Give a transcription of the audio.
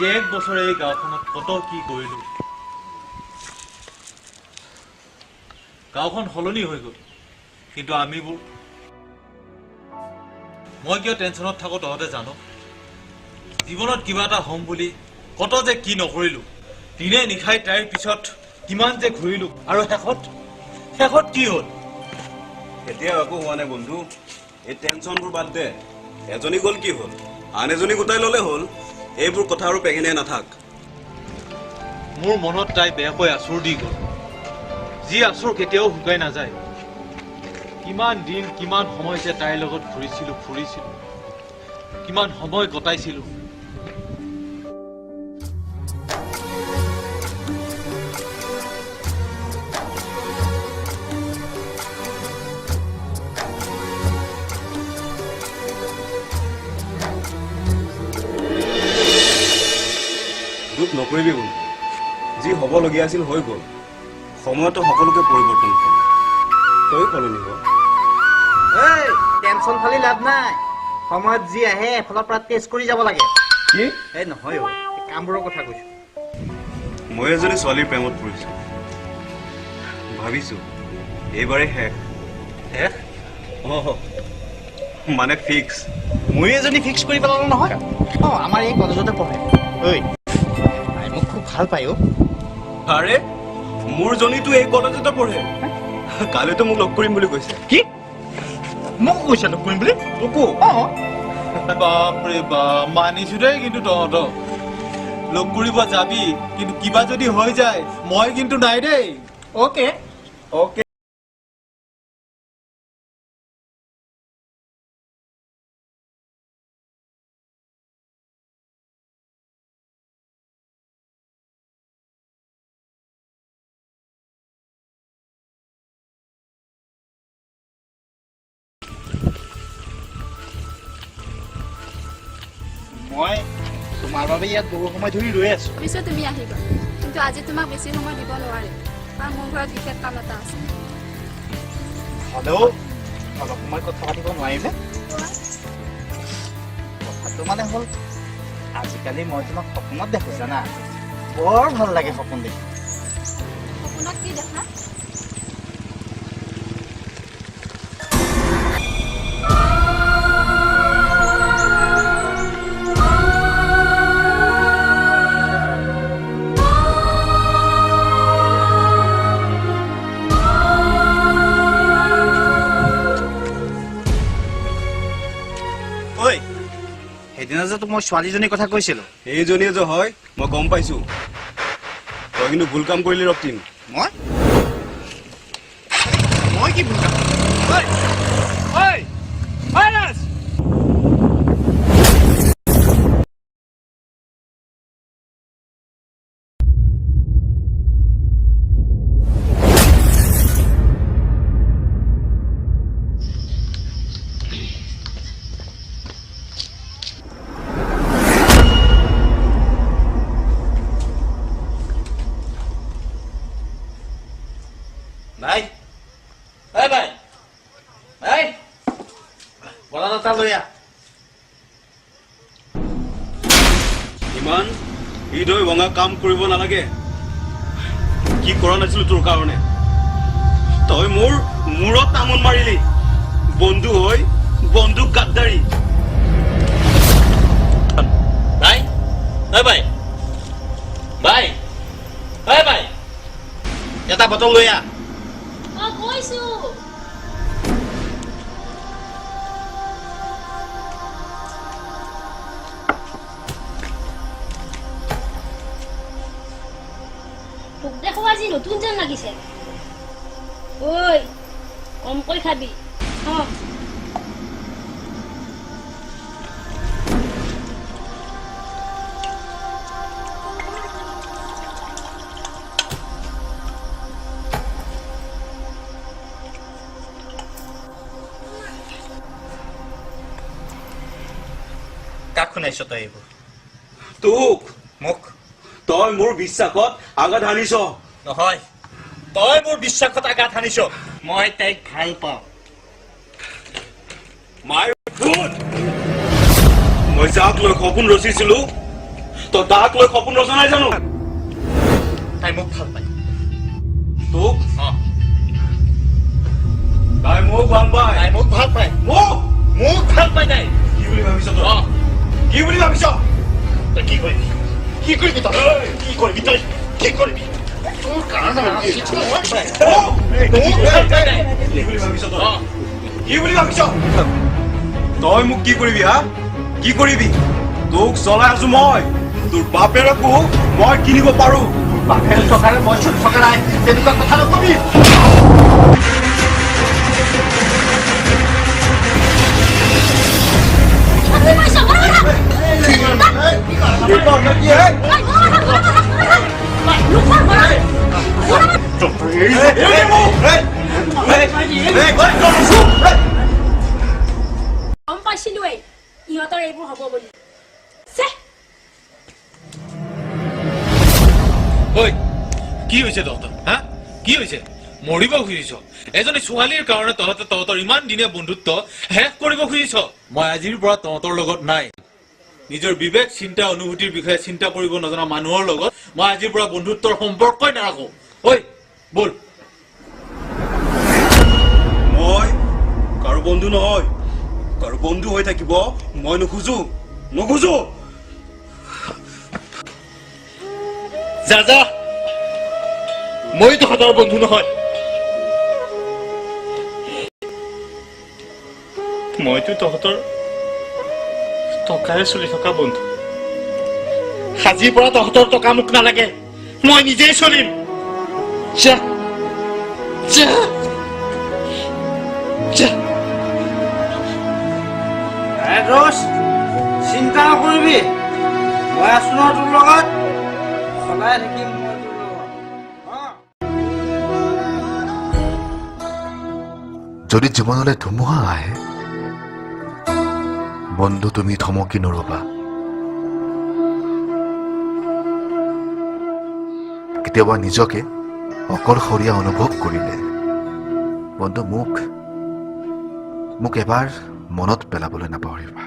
আজি এক বছৰে এই গাঁওখনত কত কি কৰিলো গাঁওখন সলনি হৈ গ'ল কিন্তু আমিবোৰ মই কিয় টেনচনত থাকো তহঁতে জানো জীৱনত কিবা এটা হ'ম বুলি কত যে কি নকৰিলো দিনে নিশাই তাইৰ পিছত কিমান যে ঘূৰিলো আৰু শেষত কি হ'ল এতিয়া একো হোৱা নাই বন্ধু এই টেনচনবোৰ বাদ দে এজনী গ'ল কি হ'ল আন এজনী গোটাই ল'লে হ'ল এইবোৰ কথা আৰু পেঙেনে নাথাক মোৰ মনত তাই বেয়াকৈ আচুৰ দি গ'ল যি আচুৰ কেতিয়াও শুকাই নাযায় কিমান দিন কিমান সময় যে তাইৰ লগত ফুৰিছিলো কিমান সময় কটাইছিলো দুখ নকৰিবি বন্ধু যি হ'বলগীয়া আছিল হৈ গ'ল সময়তো সকলোকে পৰিৱৰ্তন কৰে তই সলনি হ টেনচন ফালি লাভ নাই সময়ত যি আহে এফালৰ পৰা টেষ্ট কৰি যাব লাগে কি এই নহয় কামবোৰৰ কথা কৈছো মই এজনী ছোৱালীৰ প্ৰেমত পৰিছো ভাবিছো এইবাৰে শেষ মানে ফিক্স মই এজনী ফিক্স কৰি পেলালো নহয় আমাৰ এই কলেজতে পঢ়ে ঐ মোক খুব ভাল পায় আৰে মোৰ জনীটো এই কলেজতে পঢ়ে কালিতো মোক লগ কৰিম বুলি কৈছে কি মোক কৈছে লগ কৰিম বুলি তোকো বাপৰে বাপ মানিছো দেই কিন্তু তহঁতক লগ কৰিব যাবি কিন্তু কিবা যদি হৈ যায় মই কিন্তু নাই দেই অ'কে অ'কে মই তোমাৰ বাবে ইয়াত বহু সময় ধৰি ৰৈ আছো পিছত তুমি আহিবা কিন্তু আজি তোমাক বেছি সময় দিব নোৱাৰে কাৰণ মোৰ ঘৰত বিশেষ কাম এটা আছে হ'লেও অলপ সময় কথা পাতিব নোৱাৰিমনে কথাটো মানে হ'ল আজিকালি মই তোমাক সপোনত দেখো জানা বৰ ভাল লাগে সপোন দেখি সপোনত কি দেখা সেইদিনা যে মই ছোৱালীজনীৰ কথা কৈছিলো এইজনীয়ে যে হয় মই গম পাইছো তই কিন্তু ভুল কাম কৰিলি ৰক্তিম মই কি ভুল কাম ভাই এই ভাই এই বলা এটা লৈ আহ ইমান হৃদয় ভঙা কাম কৰিব নালাগে কি কৰা নাছিলো তোৰ কাৰণে তই মোৰ মূৰত তামোল মাৰিলি বন্ধু হৈ বন্ধুক গাদ্দাৰী ভাই এই ভাই ভাই এই ভাই এটা বটল লৈ আহ কৈছো তোক দেখো আজি নতুন যেন লাগিছে ঐ কমকৈ খাবি কাক শুনাইছ তই এইবোৰ তোক মোক তই মোৰ বিশ্বাসত আঘাত হানিছ নহয় তই মোৰ বিশ্বাসত আঘাত হানিছ মই তাইক ভাল পাওঁ মাই ফুট মই যাক লৈ সপোন ৰচিছিলো তই তাক লৈ সপোন ৰচা নাই জানো তাই মোক ভাল পায় তোক তাই মোক ভাল পায় তাই মোক ভাল পায় মোক ভাল পায় তাই কি বুলি ভাবিছ তই কি বুলি ভাবিছ তই কি কৰিবি কি কৰিবি তই কি কৰিবি তোৰ কাৰণে কি বুলি ভাবিছ তই কি বুলি ভাবিছ তই মোক কি কৰিবি হা কি কৰিবি তোক চলাই আছো মই তোৰ বাপেৰকো মই কিনিব পাৰো বাপেৰ টকাৰে মই চুট থকা নাই তেনেকুৱা কথা নকবি গম পাইছিলোৱেই ইহঁতৰ এইবোৰ হ'ব বুলি ঐ কি হৈছে তহঁতৰ হা কি হৈছে মৰিব খুজিছ এজনী ছোৱালীৰ কাৰণে তহঁতৰ ইমান দিনীয়া বন্ধুত্ব শেষ কৰিব খুজিছ মই আজিৰ পৰা তহঁতৰ লগত নাই নিজৰ বিবেক চিন্তা অনুভূতিৰ বিষয়ে চিন্তা কৰিব নজনা মানুহৰ লগত মই আজিৰ পৰা বন্ধুত্বৰ সম্পৰ্কই নাৰাখো ঐ বল মই কাৰো বন্ধু নহয় কাৰো বন্ধু হৈ থাকিব মই নোখোজো যা মই তহঁতৰ বন্ধু নহয় মইতো তহঁতৰ টকাৰে চলি থকা বন্ধু আজিৰ পৰা তহঁতৰ টকা মোক নালাগে মই নিজেই চলিম যা দোষ চিন্তা নকৰিবি মই আছো ন তোৰ লগত সদায় থাকিম মই তোৰ লগত যদি জীৱনলৈ ধুমুহা আহে বন্ধু তুমি থমকি নৰবা কেতিয়াবা নিজকে অকলশৰীয়া অনুভৱ কৰিলে বন্ধু মোক এবাৰ মনত পেলাবলৈ নাপাহৰিবা